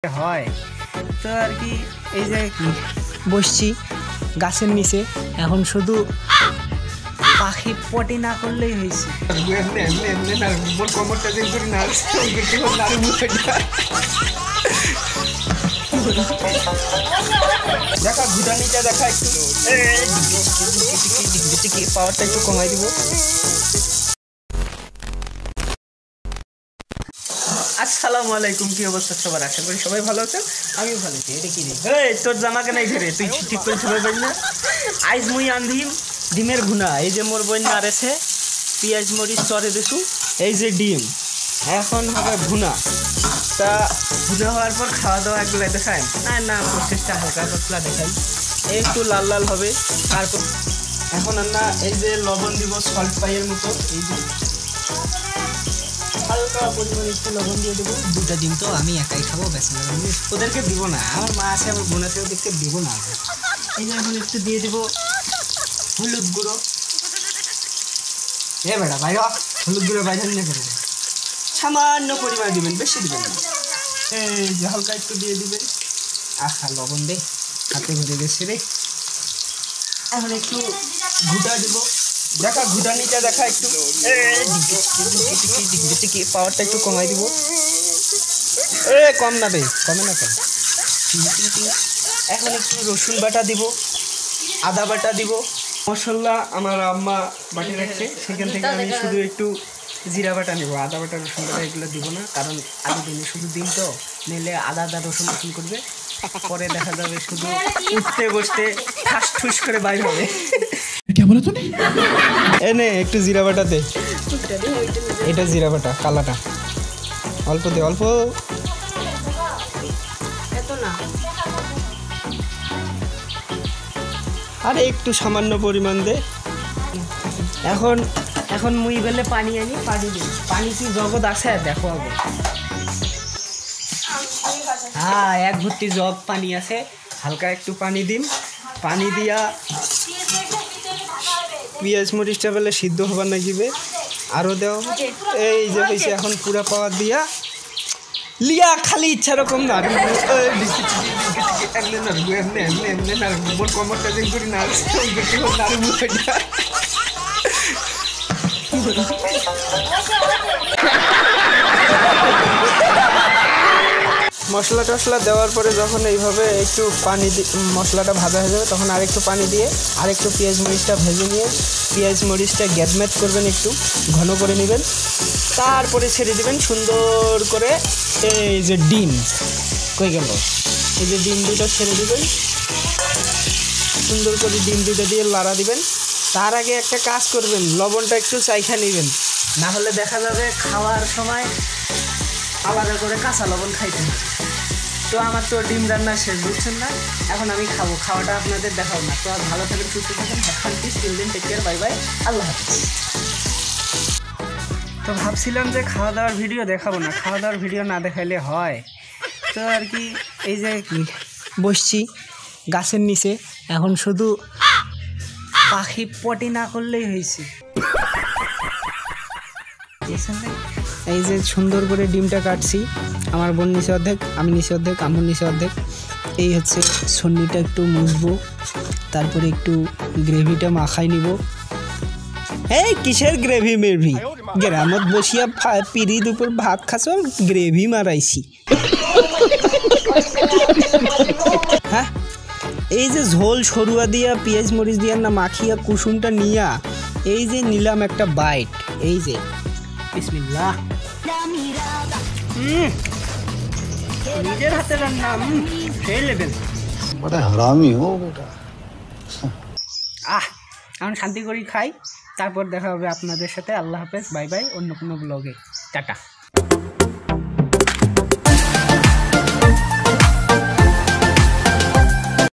হয় তো আর কি এই যে বসছি গাছের নিচে এখন শুধু পাখি পটি না করলেই হয়েছে দেখা ঘুটানিটা দেখা একটু পাওয়ারটা একটু কমাই দিব। আসসালামু আলাইকুম, কি অবস্থা সবার? আশা করি সবাই ভালো আছেন, আমিও ভালো আছি। এটা কি রে? তোর জামা কেন ঘিরে তুই ঠিক করে সবাই পারি না? আইজ মুই আন্ধিম ডিমের ভুনা। এই যে মোর বই নাড়েছে পেঁয়াজ মরিচ চরে দিছু, এই যে ডিম এখন হবে ভুনা। তা ভুনা হওয়ার পর খাওয়া দাওয়া একগুলো দেখাই না প্রসেসটা হালকা পাতলা দেখাই, একটু লাল লাল হবে। তারপর এখন আমরা এই যে লবণ দিব সল্ট পাইয়ের মতো, এই যে হালকা পরিমাণে একটু লবণ দিয়ে দেবো। দুটা ডিম তো আমি একাই খাবো, ব্যাচেলার আমি, ওদেরকে দিব না। আমার মা আছে, আমার বোন আছে, ওদেরকে দিব না। এই যে এখন একটু দিয়ে দেবো হলুদ গুঁড়ো। বেটা ভাই, হলুদ গুঁড়ো বাইরে নিয়ে করে সামান্য পরিমাণে দিবেন, বেশি দিবেন না। এই যে হালকা একটু দিয়ে দিবেন। আখা লবণ দে, হাতে ভরে গেছে রে। এখন একটু ঘুটা দিব, দেখা ঘুটানিটা দেখা একটু পাওয়ারটা একটু কমাই দিব। কম না বে, কমে না কম। এখন একটু রসুন বাটা দিব, আদা বাটা দিব। মশলা আমার আম্মা বাটি রাখছে, সেখান থেকে আমি শুধু একটু জিরা বাটা নেবো। আদা বাটা রসুন বাটা এগুলো দিব না, কারণ আগে দিনে শুধু দিন তো নিলে আদা রসুন করবে, পরে দেখা যাবে শুধু উঠতে বসতে ঠাস ঠুস করে বাইর হবে। এনে একটু জিরা বাটা দে, এটা জিরা বাটা কালাটা অল্প দে, অল্প আরে একটু সামান্য পরিমাণ দে। এখন মুই বেলে পানি আনি, পানি দিই। পানি কি জগৎ আছে দেখো আগে। হ্যাঁ, এক ভর্তি জগ পানি আছে। হালকা একটু পানি দিন, পানি দিয়া পেঁয়াজ মরিচটা বেলে সিদ্ধ হবার না গিবে আরও দেও। এই যে হয়েছে, এখন পুরা পাওয়ার দিয়া লিয়া খালি ইচ্ছা রকম না কমরটা দিন করি না। মশলা টশলা দেওয়ার পরে যখন এইভাবে একটু পানি মশলাটা ভাজা হয়ে যাবে, তখন আরেকটু পানি দিয়ে আরেকটু পেঁয়াজ মরিচটা ভেজে নিয়ে পেঁয়াজ মরিচটা গ্যাদমেট করবেন, একটু ঘন করে নেবেন। তারপরে ছেড়ে দেবেন সুন্দর করে। এই যে ডিম কই গেল, এই যে ডিম দুটো ছেড়ে দেবেন সুন্দর করে। ডিম দুটো দিয়ে লাড়া দিবেন। তার আগে একটা কাজ করবেন, লবণটা একটু চাইখা নেবেন, না হলে দেখা যাবে খাওয়ার সময় আলাদা করে কাঁচা লবণ খাইতে হবে। তো আমার তো ডিম রান্না শেষ, বুঝছেন না? এখন আমি খাবো, খাওয়াটা আপনাদের দেখাবো না। তো আর ভালো থাকেন, সুস্থ থাকেন, টেক কেয়ার, বাই বাই, আল্লাহ হাফিজ। তো ভাবছিলাম যে খাওয়া দাওয়ার ভিডিও দেখাবো না, খাওয়া দাওয়ার ভিডিও না দেখাইলে হয়। তো আর কি এই যে বসছি গাছের নিচে, এখন শুধু পাখি পটি না করলেই হয়েছে। এই যে সুন্দর করে ডিমটা কাটছি, আমার বোন নিচে অর্ধেক, আমি নিচে অর্ধেক, আম্মুর নিচে অর্ধেক। এই হচ্ছে সন্নিটা একটু মুছবো, তারপরে একটু গ্রেভিটা মাখাই নিব। এই কিসের গ্রেভি মেভি, গ্রামত বসিয়া পিড়ির উপর ভাত খাচ্ছ, গ্রেভি মারাইছি। হ্যাঁ, এই যে ঝোল সরুয়া দিয়া পেঁয়াজ মরিচ দিয়া না মাখিয়া কুসুমটা নিয়া এই যে নিলাম একটা বাইট। এই যে বিসমিল্লাহ, নিজের হাতে রান্না, সেই লেভেল। বড় হারামি হো বেটা। এখন শান্তি করে খাই, তারপর দেখা হবে আপনাদের সাথে। আল্লাহ হাফেজ, বাই বাই, অন্য কোনো ব্লগে, টাটা।